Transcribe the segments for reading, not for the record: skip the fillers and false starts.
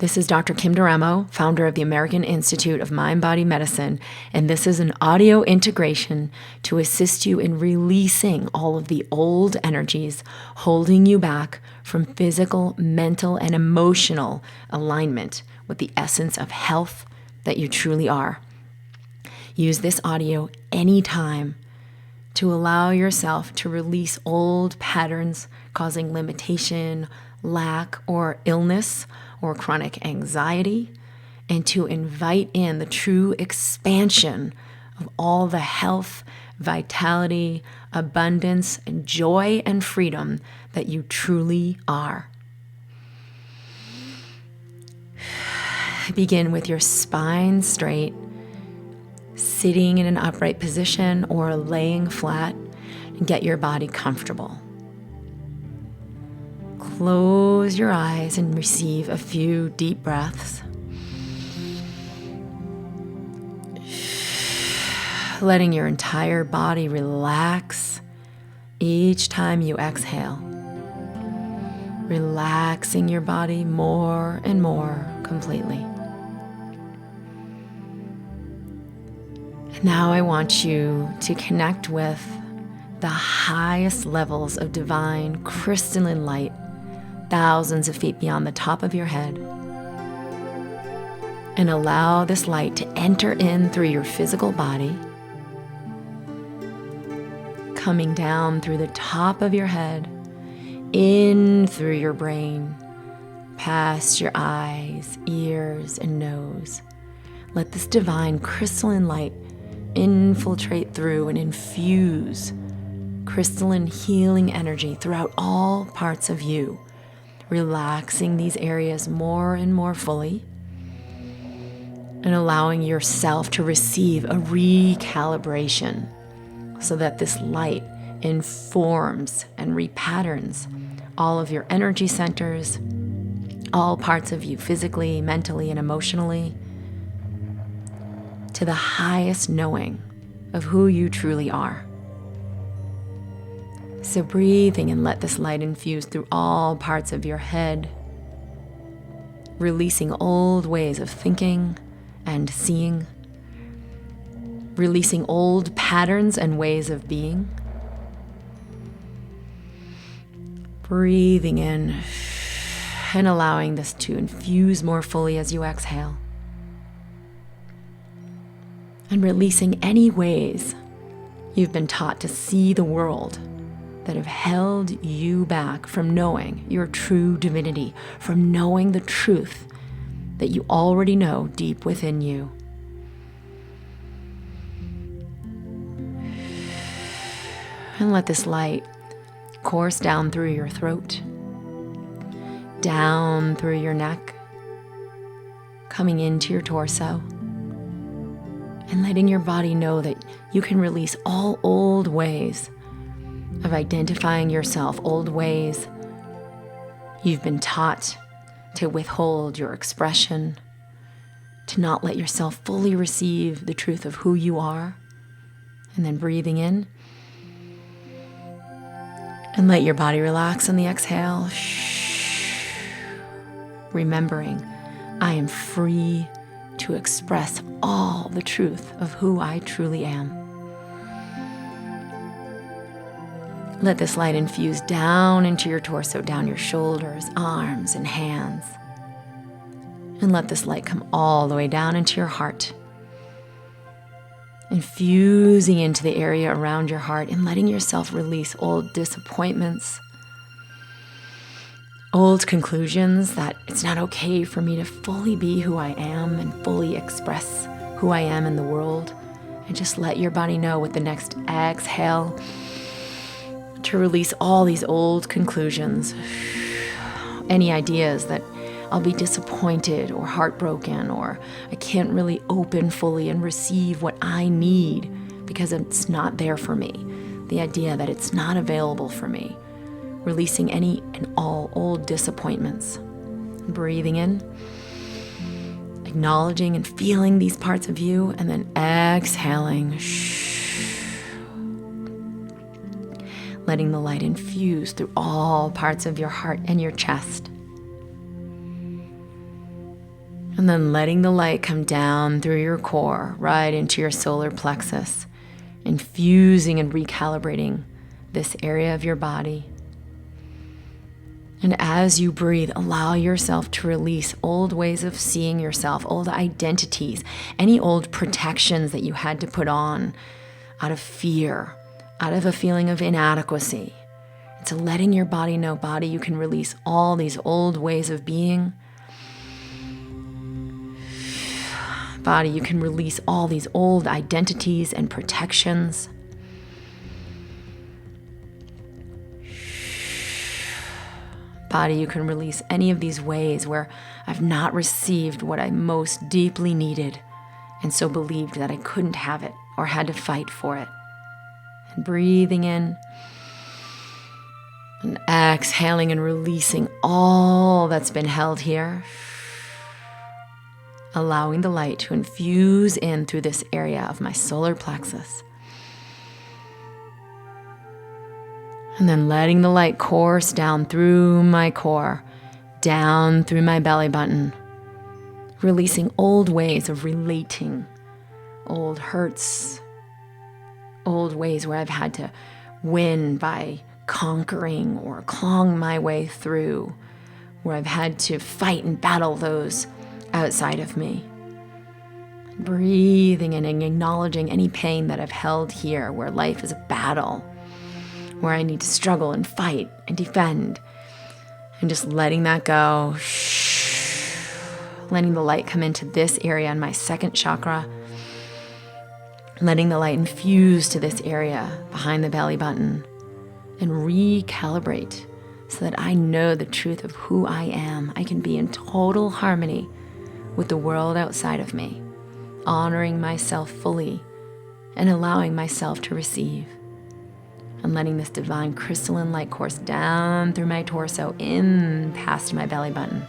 This is Dr. Kim Duramo, founder of the American Institute of Mind-Body Medicine, and this is an audio integration to assist you in releasing all of the old energies holding you back from physical, mental, and emotional alignment with the essence of health that you truly are. Use this audio anytime to allow yourself to release old patterns causing limitation, lack, or illness, or chronic anxiety, and to invite in the true expansion of all the health, vitality, abundance, and joy and freedom that you truly are. Begin with your spine straight, sitting in an upright position or laying flat, and get your body comfortable. Close your eyes and receive a few deep breaths. Letting your entire body relax each time you exhale. Relaxing your body more and more completely. Now I want you to connect with the highest levels of divine crystalline light, thousands of feet beyond the top of your head. And allow this light to enter in through your physical body, coming down through the top of your head, in through your brain, past your eyes, ears, and nose. Let this divine crystalline light infiltrate through and infuse crystalline healing energy throughout all parts of you, relaxing these areas more and more fully, and allowing yourself to receive a recalibration so that this light informs and repatterns all of your energy centers, all parts of you physically, mentally, and emotionally, to the highest knowing of who you truly are. So breathing and let this light infuse through all parts of your head, releasing old ways of thinking and seeing, releasing old patterns and ways of being. Breathing in and allowing this to infuse more fully as you exhale. And releasing any ways you've been taught to see the world that have held you back from knowing your true divinity, from knowing the truth that you already know deep within you. And let this light course down through your throat, down through your neck, coming into your torso, and letting your body know that you can release all old ways of identifying yourself, old ways you've been taught to withhold your expression, to not let yourself fully receive the truth of who you are. And then breathing in, and let your body relax on the exhale. Remembering, I am free to express all the truth of who I truly am. Let this light infuse down into your torso, down your shoulders, arms, and hands. And let this light come all the way down into your heart, infusing into the area around your heart and letting yourself release old disappointments, old conclusions that it's not okay for me to fully be who I am and fully express who I am in the world. And just let your body know with the next exhale to release all these old conclusions, any ideas that I'll be disappointed or heartbroken, or I can't really open fully and receive what I need because it's not there for me. The idea that it's not available for me. Releasing any and all old disappointments. Breathing in, acknowledging and feeling these parts of you, and then exhaling. Letting the light infuse through all parts of your heart and your chest. And then letting the light come down through your core, right into your solar plexus, infusing and recalibrating this area of your body. And as you breathe, allow yourself to release old ways of seeing yourself, old identities, any old protections that you had to put on out of fear, out of a feeling of inadequacy. It's letting your body know, body, you can release all these old ways of being. Body, you can release all these old identities and protections. Body, you can release any of these ways where I've not received what I most deeply needed and so believed that I couldn't have it or had to fight for it. And breathing in and exhaling and releasing all that's been held here. Allowing the light to infuse in through this area of my solar plexus. And then letting the light course down through my core, down through my belly button. Releasing old ways of relating, old hurts, old ways where I've had to win by conquering or clawing my way through, where I've had to fight and battle those outside of me. Breathing in and acknowledging any pain that I've held here, where life is a battle, where I need to struggle and fight and defend, and just letting that go. Letting the light come into this area in my second chakra, letting the light infuse to this area behind the belly button and recalibrate so that I know the truth of who I am. I can be in total harmony with the world outside of me, honoring myself fully and allowing myself to receive. And letting this divine crystalline light course down through my torso, in past my belly button.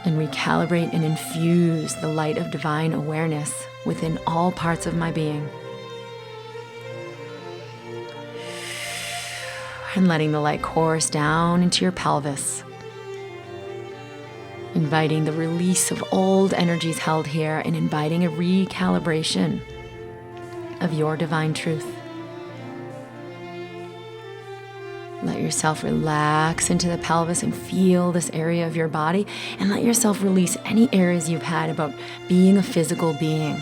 And recalibrate and infuse the light of divine awareness within all parts of my being. And letting the light course down into your pelvis. Inviting the release of old energies held here and inviting a recalibration of your divine truth. Let yourself relax into the pelvis and feel this area of your body, and let yourself release any areas you've had about being a physical being.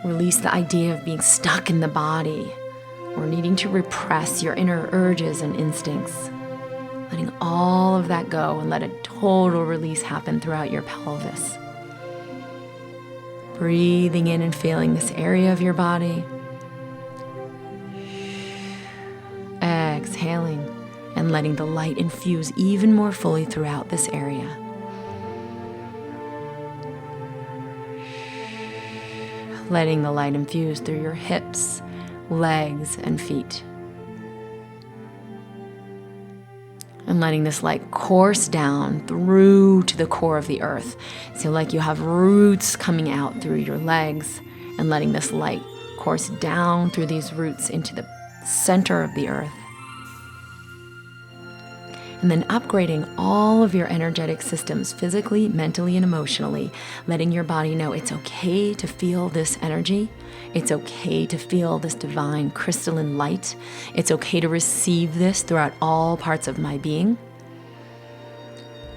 Release the idea of being stuck in the body or needing to repress your inner urges and instincts. Letting all of that go and let a total release happen throughout your pelvis. Breathing in and feeling this area of your body. Exhaling and letting the light infuse even more fully throughout this area. Letting the light infuse through your hips, legs, and feet. And letting this light course down through to the core of the earth. So like you have roots coming out through your legs, and letting this light course down through these roots into the center of the earth. And then upgrading all of your energetic systems physically, mentally, and emotionally, letting your body know it's okay to feel this energy. It's okay to feel this divine crystalline light. It's okay to receive this throughout all parts of my being.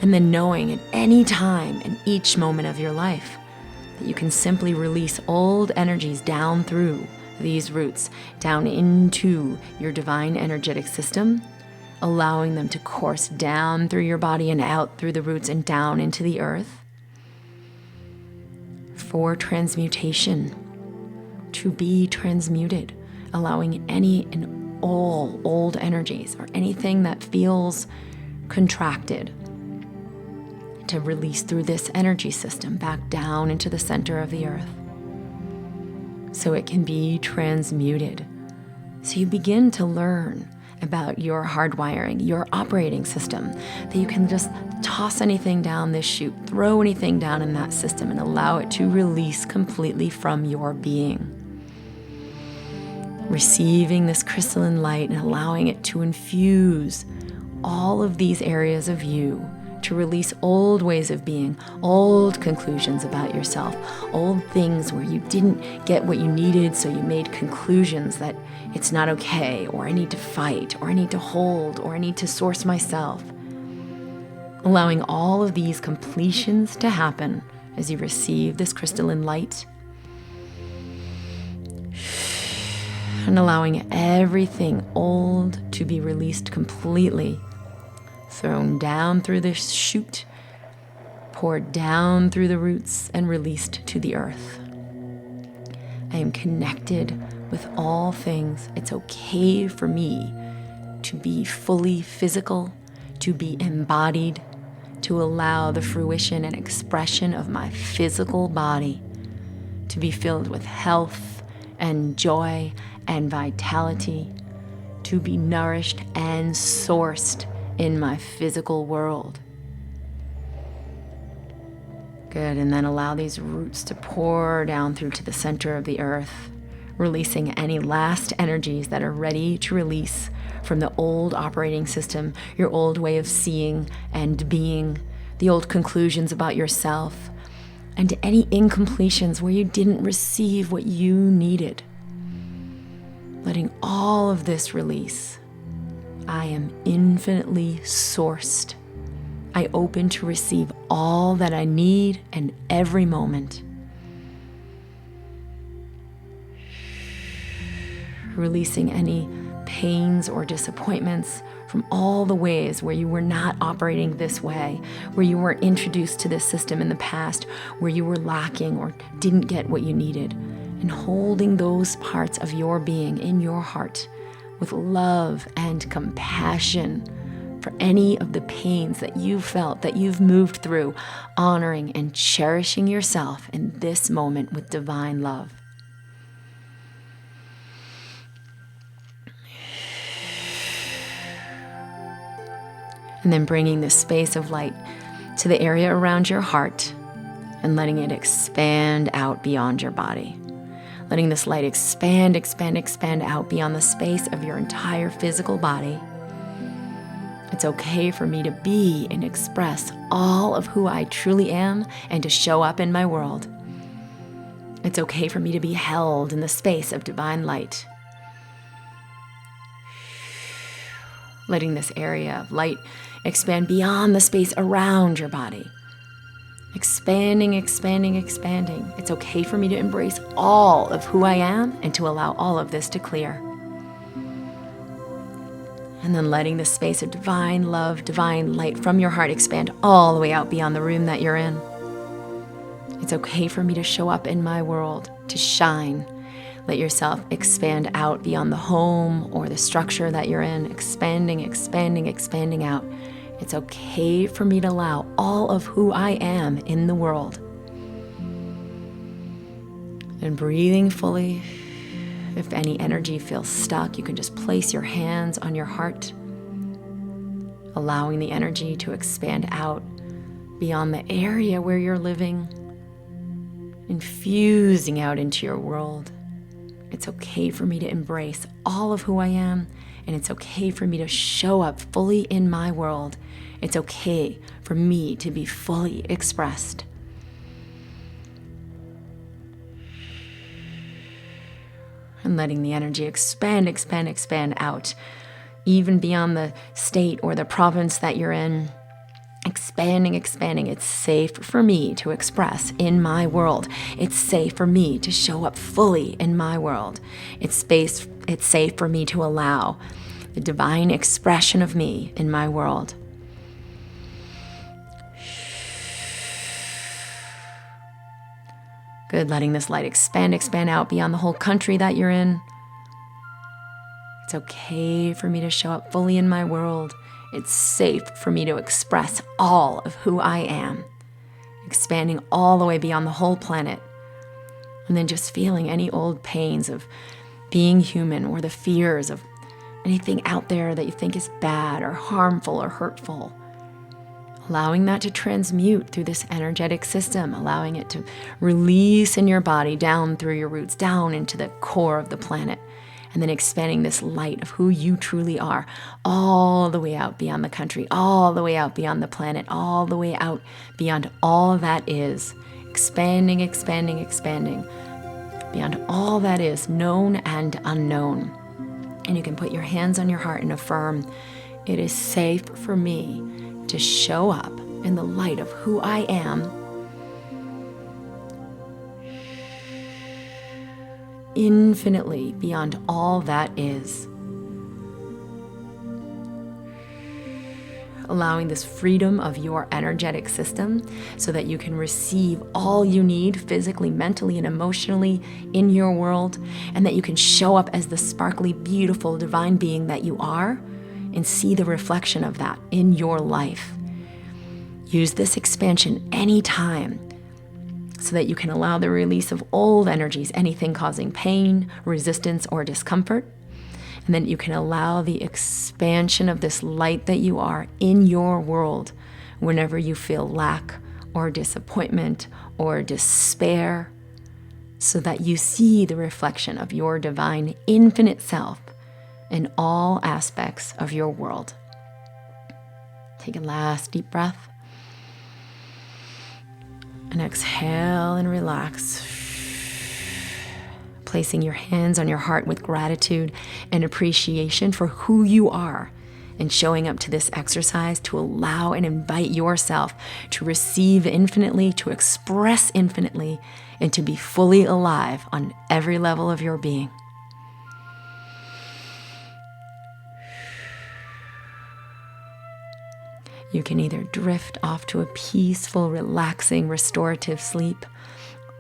And then knowing at any time in each moment of your life that you can simply release old energies down through these roots, down into your divine energetic system, allowing them to course down through your body and out through the roots and down into the earth for transmutation, to be transmuted, allowing any and all old energies or anything that feels contracted to release through this energy system back down into the center of the earth so it can be transmuted. So you begin to learn about your hardwiring, your operating system, that you can just toss anything down this chute, throw anything down in that system and allow it to release completely from your being. Receiving this crystalline light and allowing it to infuse all of these areas of you to release old ways of being, old conclusions about yourself, old things where you didn't get what you needed, so you made conclusions that it's not okay, or I need to fight, or I need to hold, or I need to source myself. Allowing all of these completions to happen as you receive this crystalline light, and allowing everything old to be released completely, thrown down through the shoot, poured down through the roots, and released to the earth. I am connected with all things. It's okay for me to be fully physical, to be embodied, to allow the fruition and expression of my physical body to be filled with health and joy and vitality, to be nourished and sourced in my physical world. Good, and then allow these roots to pour down through to the center of the earth, releasing any last energies that are ready to release from the old operating system, your old way of seeing and being, the old conclusions about yourself, and any incompletions where you didn't receive what you needed. Letting all of this release. I am infinitely sourced. I open to receive all that I need and every moment. Releasing any pains or disappointments from all the ways where you were not operating this way, where you weren't introduced to this system in the past, where you were lacking or didn't get what you needed, and holding those parts of your being in your heart with love and compassion for any of the pains that you've felt, that you've moved through, honoring and cherishing yourself in this moment with divine love. And then bringing this space of light to the area around your heart and letting it expand out beyond your body. Letting this light expand out beyond the space of your entire physical body. It's okay for me to be and express all of who I truly am and to show up in my world. It's okay for me to be held in the space of divine light. Letting this area of light expand beyond the space around your body. Expanding. It's okay for me to embrace all of who I am and to allow all of this to clear. And then letting the space of divine love, divine light from your heart expand all the way out beyond the room that you're in. It's okay for me to show up in my world, to shine. Let yourself expand out beyond the home or the structure that you're in, expanding out. It's okay for me to allow all of who I am in the world. And breathing fully. If any energy feels stuck, you can just place your hands on your heart, allowing the energy to expand out beyond the area where you're living, infusing out into your world. It's okay for me to embrace all of who I am, and it's okay for me to show up fully in my world. It's okay for me to be fully expressed. And letting the energy expand out, even beyond the state or the province that you're in. Expanding. It's safe for me to express in my world. It's safe for me to show up fully in my world. It's safe for me to allow the divine expression of me in my world. Good, letting this light expand out beyond the whole country that you're in. It's okay for me to show up fully in my world. It's safe for me to express all of who I am, expanding all the way beyond the whole planet. And then just feeling any old pains of being human or the fears of anything out there that you think is bad or harmful or hurtful. Allowing that to transmute through this energetic system, allowing it to release in your body, down through your roots, down into the core of the planet. And then expanding this light of who you truly are all the way out beyond the country, all the way out beyond the planet, all the way out beyond all that is. Expanding, expanding, expanding beyond all that is known and unknown. And you can put your hands on your heart and affirm, it is safe for me to show up in the light of who I am infinitely beyond all that is. Allowing this freedom of your energetic system so that you can receive all you need physically, mentally, and emotionally in your world, and that you can show up as the sparkly, beautiful, divine being that you are and see the reflection of that in your life. Use this expansion anytime so that you can allow the release of old energies, anything causing pain, resistance, or discomfort. And then you can allow the expansion of this light that you are in your world whenever you feel lack or disappointment or despair, so that you see the reflection of your divine infinite self in all aspects of your world. Take a last deep breath. And exhale and relax. Placing your hands on your heart with gratitude and appreciation for who you are, and showing up to this exercise to allow and invite yourself to receive infinitely, to express infinitely, and to be fully alive on every level of your being. You can either drift off to a peaceful, relaxing, restorative sleep,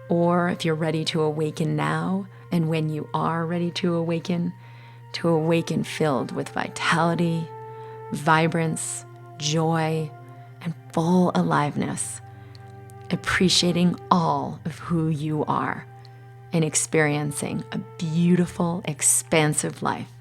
or if you're ready to awaken now, and when you are ready to awaken filled with vitality, vibrance, joy, and full aliveness, appreciating all of who you are and experiencing a beautiful, expansive life